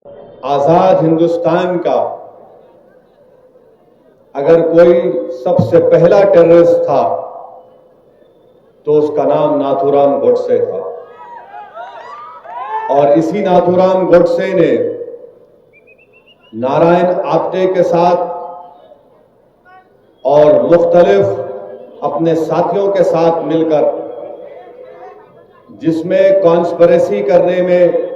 आजाद हिंदुस्तान का अगर कोई सबसे पहला टेररिस्ट था तो उसका नाम नाथूराम गोडसे था। और इसी नाथूराम गोडसे ने नारायण आप्टे के साथ और मुख्तलिफ अपने साथियों के साथ मिलकर, जिसमें कॉन्स्पिरेसी करने में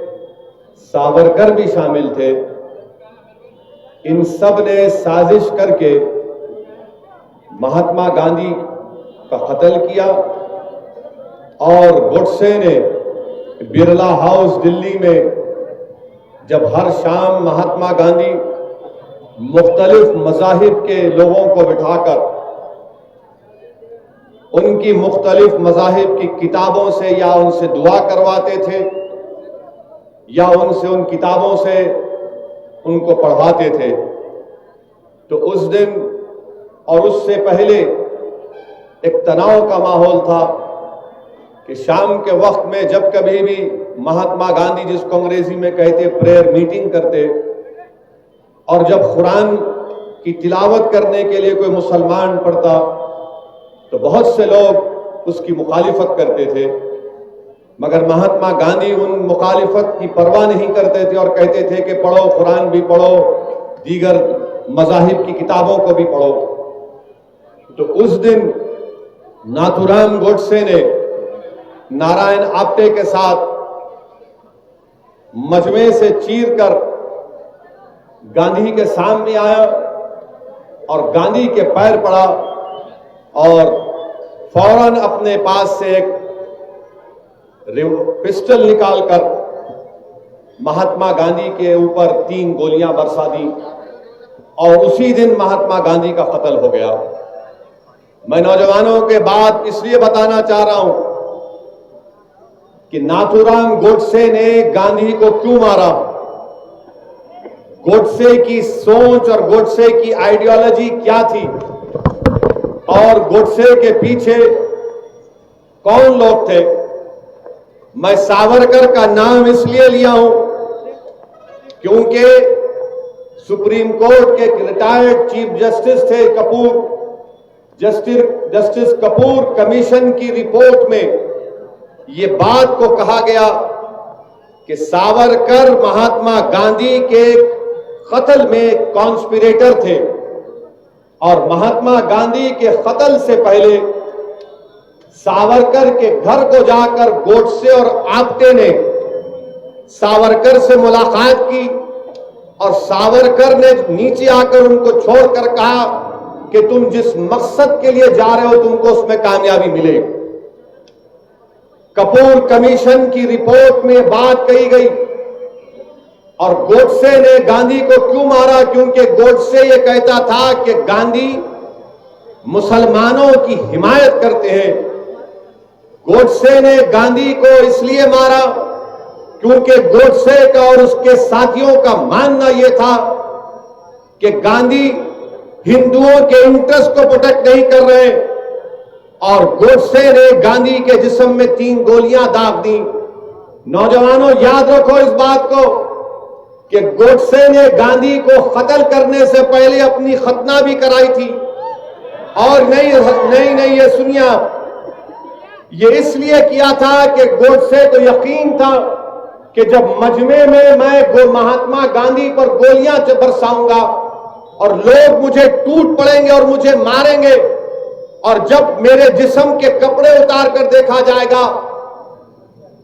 सावरकर भी शामिल थे, इन सब ने साजिश करके महात्मा गांधी का कत्ल किया। और गोडसे ने बिरला हाउस दिल्ली में जब हर शाम महात्मा गांधी मुख्तलिफ मज़ाहिब के लोगों को बिठाकर उनकी मुख्तलिफ मज़ाहिब की किताबों से या उनसे दुआ करवाते थे या उनसे उन किताबों से उनको पढ़वाते थे, तो उस दिन और उससे पहले एक तनाव का माहौल था कि शाम के वक्त में जब कभी भी महात्मा गांधी, जिसको अंग्रेजी में कहते प्रेयर मीटिंग करते, और जब कुरान की तिलावत करने के लिए कोई मुसलमान पढ़ता तो बहुत से लोग उसकी मुखालिफत करते थे, मगर महात्मा गांधी उन मुखालिफत की परवाह नहीं करते थे और कहते थे कि पढ़ो, कुरान भी पढ़ो, दीगर मज़ाहिब की किताबों को भी पढ़ो। तो उस दिन नाथूराम गोडसे ने नारायण आप्टे के साथ मजमे से चीरकर गांधी के सामने आया और गांधी के पैर पड़ा और फौरन अपने पास से एक पिस्टल निकालकर महात्मा गांधी के ऊपर 3 गोलियां बरसा दी और उसी दिन महात्मा गांधी का कत्ल हो गया। मैं नौजवानों के बात इसलिए बताना चाह रहा हूं कि नाथूराम गोडसे ने गांधी को क्यों मारा, गोडसे की सोच और गोडसे की आइडियोलॉजी क्या थी और गोडसे के पीछे कौन लोग थे। मैं सावरकर का नाम इसलिए लिया हूं क्योंकि सुप्रीम कोर्ट के रिटायर्ड चीफ जस्टिस थे कपूर, जस्टिस कपूर कमीशन की रिपोर्ट में यह बात को कहा गया कि सावरकर महात्मा गांधी के कत्ल में कॉन्स्पिरेटर थे और महात्मा गांधी के कत्ल से पहले सावरकर के घर को जाकर गोडसे और आप्टे ने सावरकर से मुलाकात की और सावरकर ने नीचे आकर उनको छोड़कर कहा कि तुम जिस मकसद के लिए जा रहे हो तुमको उसमें कामयाबी मिलेगी। कपूर कमीशन की रिपोर्ट में बात कही गई और गोडसे ने गांधी को क्यों मारा, क्योंकि गोडसे ये कहता था कि गांधी मुसलमानों की हिमायत करते हैं। गोडसे ने गांधी को इसलिए मारा क्योंकि गोडसे का और उसके साथियों का मानना यह था कि गांधी हिंदुओं के इंटरेस्ट को प्रोटेक्ट नहीं कर रहे और गोडसे ने गांधी के जिस्म में 3 गोलियां दाग दी। नौजवानों याद रखो इस बात को कि गोडसे ने गांधी को कत्ल करने से पहले अपनी खतना भी कराई थी। और नहीं ये सुनिए आप, ये इसलिए किया था कि गोडसे को यकीन था कि जब मजमे में मैं महात्मा गांधी पर गोलियां बरसाऊंगा और लोग मुझे टूट पड़ेंगे और मुझे मारेंगे और जब मेरे जिस्म के कपड़े उतार कर देखा जाएगा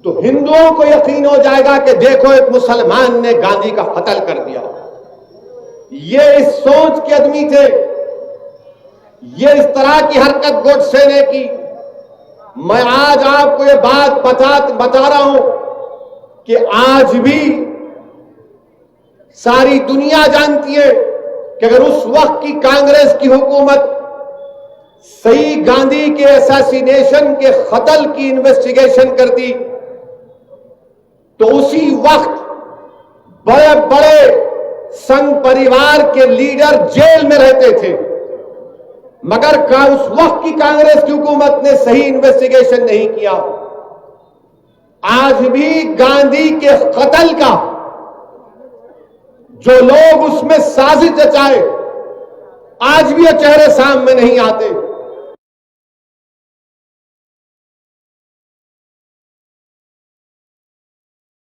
तो हिंदुओं को यकीन हो जाएगा कि देखो एक मुसलमान ने गांधी का कत्ल कर दिया। ये इस सोच के आदमी थे, ये इस तरह की हरकत गोडसे ने की। मैं आज आपको ये बात बता रहा हूं कि आज भी सारी दुनिया जानती है कि अगर उस वक्त की कांग्रेस की हुकूमत सही गांधी के असैसिनेशन के कत्ल की इन्वेस्टिगेशन करती तो उसी वक्त बड़े बड़े संघ परिवार के लीडर जेल में रहते थे, मगर उस वक्त की कांग्रेस की हुकूमत ने सही इन्वेस्टिगेशन नहीं किया। आज भी गांधी के कत्ल का जो लोग उसमें साजिश रचाए, आज भी ये चेहरे सामने नहीं आते।